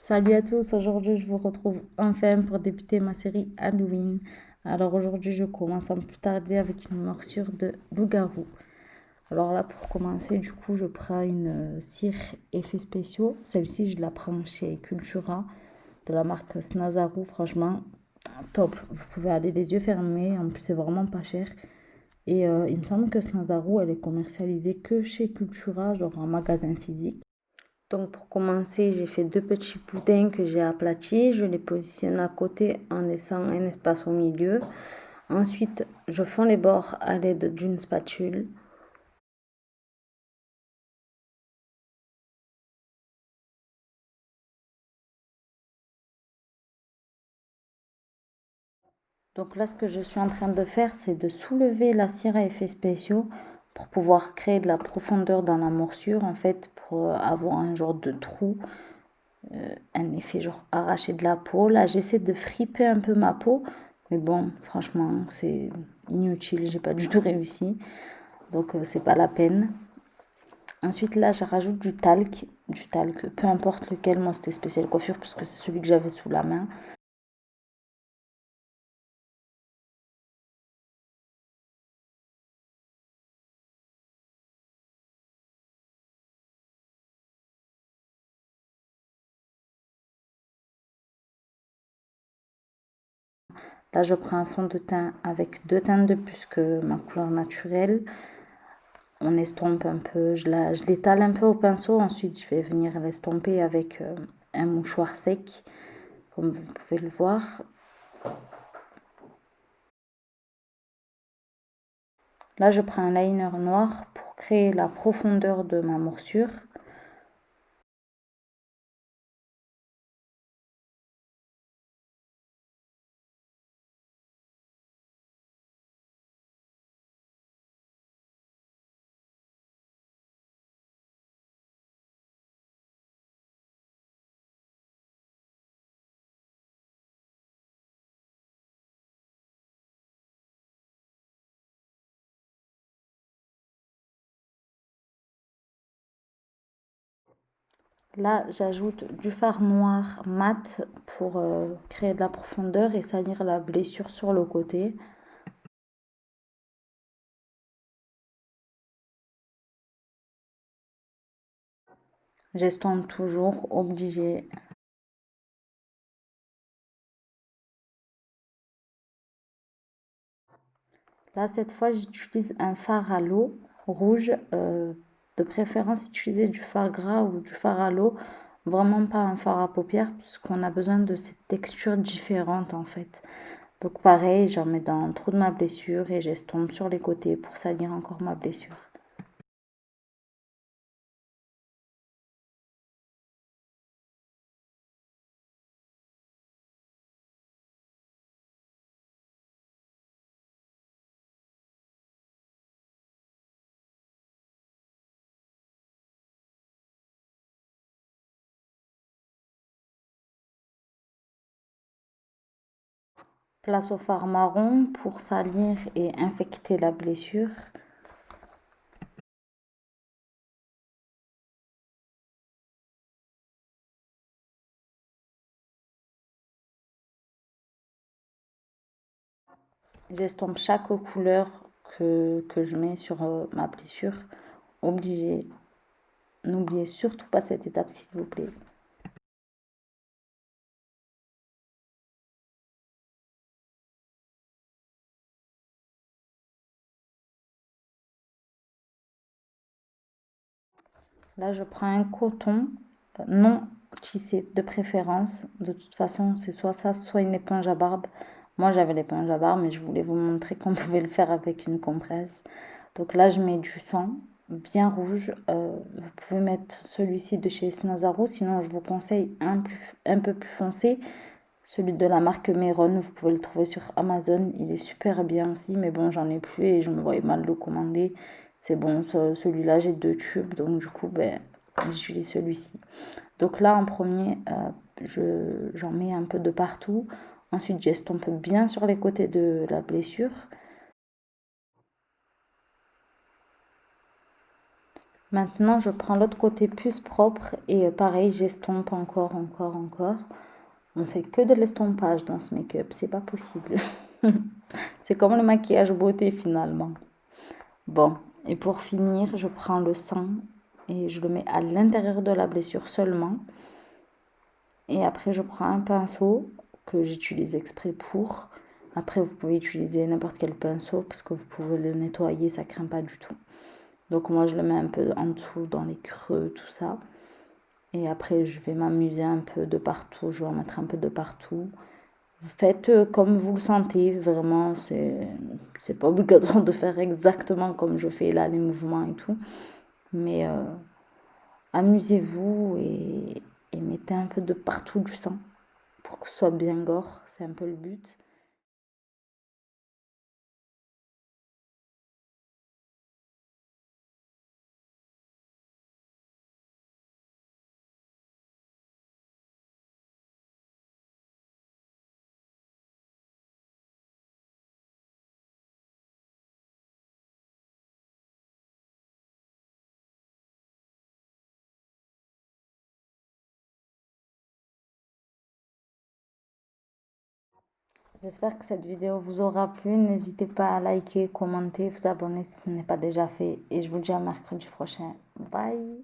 Salut à tous, aujourd'hui je vous retrouve enfin pour débuter ma série Halloween. Alors aujourd'hui je commence sans plus tarder avec une morsure de loup-garou. Alors là pour commencer du coup je prends une cire effets spéciaux. Celle-ci je la prends chez Cultura de la marque Snazaru, franchement top. Vous pouvez aller les yeux fermés, en plus c'est vraiment pas cher. Et il me semble que Snazaru elle est commercialisée que chez Cultura, genre en magasin physique. Donc pour commencer, j'ai fait deux petits boudins que j'ai aplatis. Je les positionne à côté en laissant un espace au milieu. Ensuite, je fends les bords à l'aide d'une spatule. Donc là, ce que je suis en train de faire, c'est de soulever la cire à effets spéciaux pour pouvoir créer de la profondeur dans la morsure, en fait, pour avoir un genre de trou, un effet genre arraché de la peau. Là, j'essaie de friper un peu ma peau, mais bon, franchement, c'est inutile, j'ai pas du tout réussi. Donc c'est pas la peine. Ensuite là je rajoute du talc, peu importe lequel, moi c'était spécial coiffure parce que c'est celui que j'avais sous la main. Là je prends un fond de teint avec deux teintes de plus que ma couleur naturelle. On estompe un peu, je l'étale un peu au pinceau, ensuite je vais venir l'estomper avec un mouchoir sec, comme vous pouvez le voir. Là je prends un liner noir pour créer la profondeur de ma morsure. Là, j'ajoute du fard noir mat pour créer de la profondeur et salir la blessure sur le côté. J'estompe toujours, obligé. Là, cette fois, j'utilise un fard à l'eau rouge. De préférence, utiliser du fard gras ou du fard à l'eau. Vraiment pas un fard à paupières, puisqu'on a besoin de cette texture différente en fait. Donc pareil, j'en mets dans le trou de ma blessure et j'estompe sur les côtés pour salir encore ma blessure. Place au fard marron pour salir et infecter la blessure. J'estompe chaque couleur que je mets sur ma blessure. Obligé. N'oubliez surtout pas cette étape, s'il vous plaît. Là, je prends un coton non tissé de préférence. De toute façon, c'est soit ça, soit une éponge à barbe. Moi, j'avais l'éponge à barbe, mais je voulais vous montrer qu'on pouvait le faire avec une compresse. Donc là, je mets du sang bien rouge. Vous pouvez mettre celui-ci de chez Snazaru, sinon je vous conseille un peu plus foncé. Celui de la marque Meron, vous pouvez le trouver sur Amazon. Il est super bien aussi, mais bon, j'en ai plus et je me voyais mal le commander. C'est bon, celui-là, j'ai deux tubes, donc du coup, ben, j'utilise celui-ci. Donc là, en premier, j'en mets un peu de partout. Ensuite, j'estompe bien sur les côtés de la blessure. Maintenant, je prends l'autre côté plus propre et pareil, j'estompe encore, encore, encore. On fait que de l'estompage dans ce make-up, c'est pas possible. C'est comme le maquillage beauté finalement. Bon, et pour finir, je prends le sang et je le mets à l'intérieur de la blessure seulement. Et après, je prends un pinceau que j'utilise exprès pour. Après, vous pouvez utiliser n'importe quel pinceau parce que vous pouvez le nettoyer, ça craint pas du tout. Donc moi, je le mets un peu en dessous, dans les creux, tout ça. Et après, je vais m'amuser un peu de partout. Je vais en mettre un peu de partout. Vous faites comme vous le sentez, vraiment. C'est pas obligatoire de faire exactement comme je fais là, les mouvements et tout. Mais amusez-vous et mettez un peu de partout du sang pour que ce soit bien gore. C'est un peu le but. J'espère que cette vidéo vous aura plu. N'hésitez pas à liker, commenter, vous abonner si ce n'est pas déjà fait. Et je vous dis à mercredi prochain. Bye!